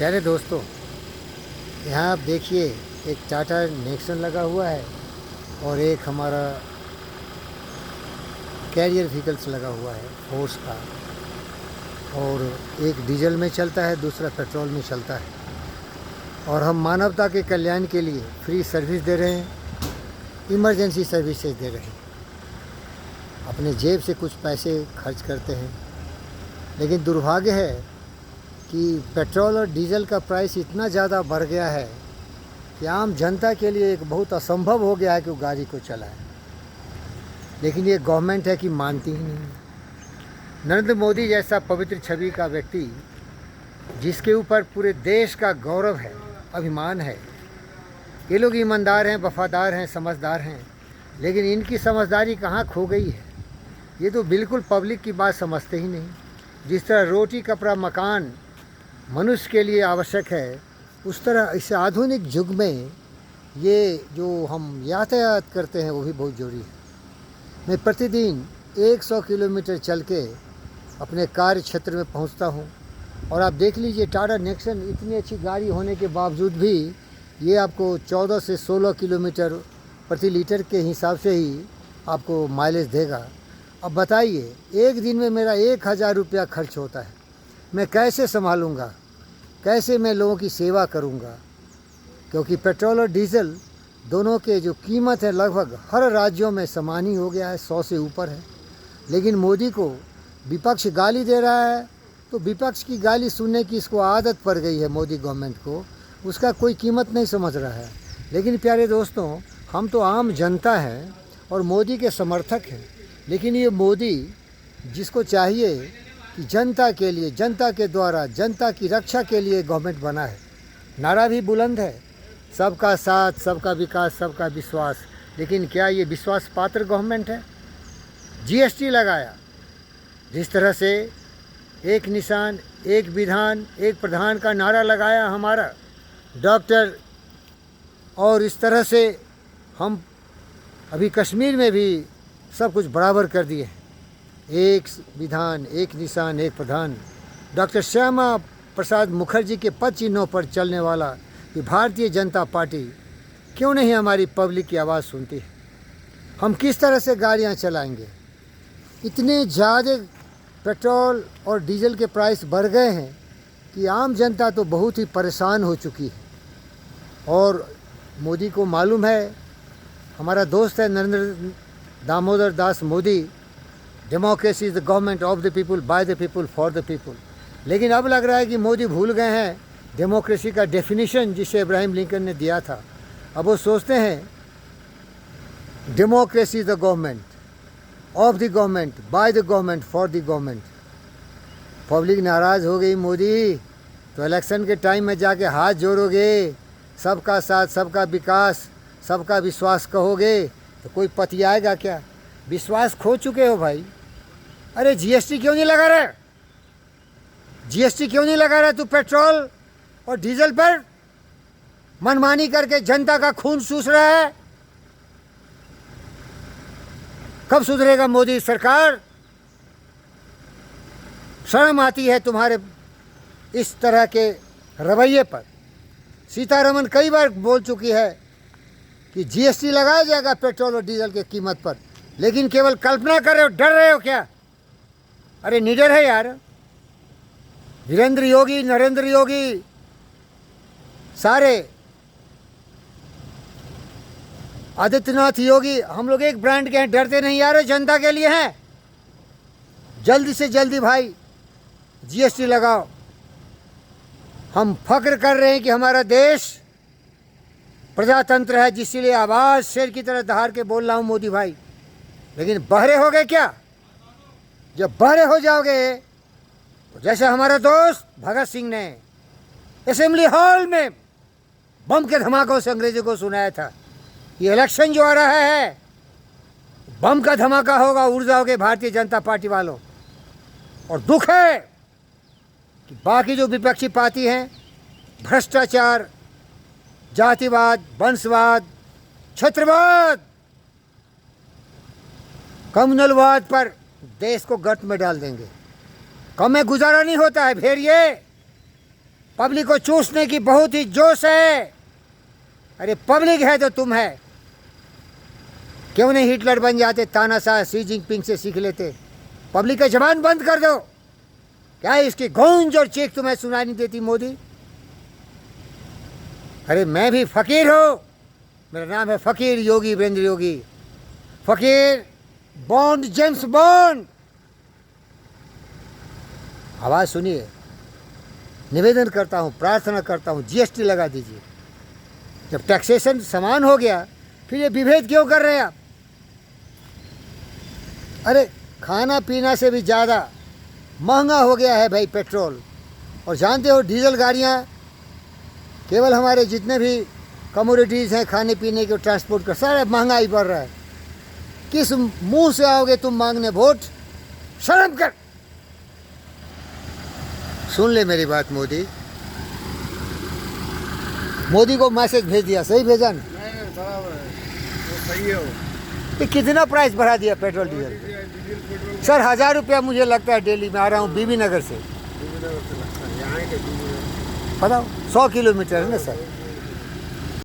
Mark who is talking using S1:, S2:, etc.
S1: प्यारे दोस्तों, यहाँ आप देखिए एक टाटा नेक्सन लगा हुआ है और एक हमारा कैरियर व्हीकल्स लगा हुआ है फोर्स का, और एक डीजल में चलता है, दूसरा पेट्रोल में चलता है। और हम मानवता के कल्याण के लिए फ्री सर्विस दे रहे हैं, इमरजेंसी सर्विसेज दे रहे हैं, अपने जेब से कुछ पैसे खर्च करते हैं। लेकिन दुर्भाग्य है कि पेट्रोल और डीजल का प्राइस इतना ज़्यादा बढ़ गया है कि आम जनता के लिए एक बहुत असंभव हो गया है कि वो गाड़ी को चलाए। लेकिन ये गवर्नमेंट है कि मानती ही नहीं। नरेंद्र मोदी जैसा पवित्र छवि का व्यक्ति, जिसके ऊपर पूरे देश का गौरव है, अभिमान है, ये लोग ईमानदार हैं, वफादार हैं, समझदार हैं, लेकिन इनकी समझदारी कहाँ खो गई है। ये तो बिल्कुल पब्लिक की बात समझते ही नहीं। जिस तरह रोटी, कपड़ा, मकान मनुष्य के लिए आवश्यक है, उस तरह इस आधुनिक युग में ये जो हम यातायात करते हैं वो भी बहुत ज़रूरी है। मैं प्रतिदिन 100 किलोमीटर चल के अपने कार्य क्षेत्र में पहुंचता हूं, और आप देख लीजिए टाटा नेक्सन इतनी अच्छी गाड़ी होने के बावजूद भी ये आपको 14 से 16 किलोमीटर प्रति लीटर के हिसाब से ही आपको माइलेज देगा। अब बताइए, एक दिन में मेरा 1000 रुपया खर्च होता है, मैं कैसे संभालूंगा, कैसे मैं लोगों की सेवा करूंगा? क्योंकि पेट्रोल और डीजल दोनों के जो कीमत है लगभग हर राज्यों में समान ही हो गया है, 100 से ऊपर है। लेकिन मोदी को विपक्ष गाली दे रहा है, तो विपक्ष की गाली सुनने की इसको आदत पड़ गई है। मोदी गवर्नमेंट को उसका कोई कीमत नहीं समझ रहा है। लेकिन प्यारे दोस्तों, हम तो आम जनता हैं और मोदी के समर्थक हैं। लेकिन ये मोदी, जिसको चाहिए कि जनता के लिए, जनता के द्वारा, जनता की रक्षा के लिए गवर्नमेंट बना है, नारा भी बुलंद है, सबका साथ, सबका विकास, सबका विश्वास। लेकिन क्या ये विश्वास पात्र गवर्नमेंट है? जीएसटी लगाया, जिस तरह से एक निशान, एक विधान, एक प्रधान का नारा लगाया हमारा डॉक्टर, और इस तरह से हम अभी कश्मीर में भी सब कुछ बराबर कर दिए हैं। एक विधान, एक निशान, एक प्रधान। डॉक्टर श्यामा प्रसाद मुखर्जी के पद चिन्हों पर चलने वाला ये भारतीय जनता पार्टी क्यों नहीं हमारी पब्लिक की आवाज़ सुनती है? हम किस तरह से गाड़ियां चलाएंगे? इतने ज़्यादा पेट्रोल और डीजल के प्राइस बढ़ गए हैं कि आम जनता तो बहुत ही परेशान हो चुकी है। और मोदी को मालूम है, हमारा दोस्त है Narendra Damodar Das Modi, democracy is the government of the people, by the people, for the people. लेकिन अब लग रहा है कि मोदी भूल गए हैं डेमोक्रेसी का डेफिनेशन जिसे इब्राहिम लिंकन ने दिया था। अब वो सोचते हैं democracy is the government of the government, by the government, for the government. Public नाराज़ हो गई मोदी, तो इलेक्शन के टाइम में जाके हाथ जोड़ोगे, सबका साथ, सबका विकास, सबका विश्वास कहोगे, तो कोई पतियाएगा क्या? विश्वास खो चुके हो भाई। अरे जीएसटी क्यों नहीं लगा रहे? जीएसटी क्यों नहीं लगा रहा तू पेट्रोल और डीजल पर? मनमानी करके जनता का खून चूस रहा है। कब सुधरेगा मोदी सरकार? शर्म आती है तुम्हारे इस तरह के रवैये पर। सीतारमन कई बार बोल चुकी है कि जीएसटी लगाया जाएगा पेट्रोल और डीजल के कीमत पर, लेकिन केवल कल्पना कर रहे हो, डर रहे हो क्या? अरे निडर है यार। वीरेंद्र योगी, नरेंद्र योगी, सारे आदित्यनाथ योगी, हम लोग एक ब्रांड के हैं, डरते नहीं यार, जनता के लिए हैं। जल्दी से जल्दी भाई जीएसटी लगाओ। हम फख्र कर रहे हैं कि हमारा देश प्रजातंत्र है, जिसलिए आवाज़ शेर की तरह दहाड़ के बोल रहा हूँ मोदी भाई। लेकिन बहरे हो गए क्या? जब बहरे हो जाओगे तो जैसे हमारा दोस्त भगत सिंह ने असेंबली हॉल में बम के धमाकों से अंग्रेजों को सुनाया था, ये इलेक्शन जो आ रहा है बम का धमाका होगा, उड़ जाओगे भारतीय जनता पार्टी वालों। और दुख है कि बाकी जो विपक्षी पार्टी हैं, भ्रष्टाचार, जातिवाद, वंशवाद, क्षेत्रवाद, कम्युनलवाद पर देश को गर्त में डाल देंगे। कम में गुजारा नहीं होता है भेड़िए। पब्लिक को चूसने की बहुत ही जोश है। अरे पब्लिक है तो तुम है, क्यों नहीं हिटलर बन जाते, तानाशाह शी जिनपिंग से सीख लेते। पब्लिक का जबान बंद कर दो। क्या है इसकी गूंज और चीख तुम्हें सुनाई नहीं देती मोदी? अरे मैं भी फकीर हूं, मेरा नाम है फकीर योगी वीरेंद्र योगी, फकीर बॉन्ड जेम्स बॉन्ड। आवाज सुनिए, निवेदन करता हूं, प्रार्थना करता हूं, जीएसटी लगा दीजिए। जब टैक्सेशन समान हो गया फिर ये विभेद क्यों कर रहे हैं आप? अरे खाना पीना से भी ज़्यादा महंगा हो गया है भाई पेट्रोल। और जानते हो डीजल गाड़ियाँ केवल हमारे जितने भी कमोडिटीज़ हैं खाने पीने के ट्रांसपोर्ट का सारा महंगाई बढ़ रहा है। किस मुंह से आओगे तुम मांगने वोट? शर्म कर। सुन ले मेरी बात मोदी। मोदी को मैसेज भेज दिया, सही भेजा ना?
S2: नहीं बराबर है, वो सही है। वो
S1: कितना प्राइस बढ़ा दिया पेट्रोल डीजल?
S2: पेट्रोल
S1: सर 1000 रुपया मुझे लगता है डेली। मैं आ रहा हूँ बीबी नगर से,
S2: यहाँ के
S1: बताओ 100 किलोमीटर है ना सर।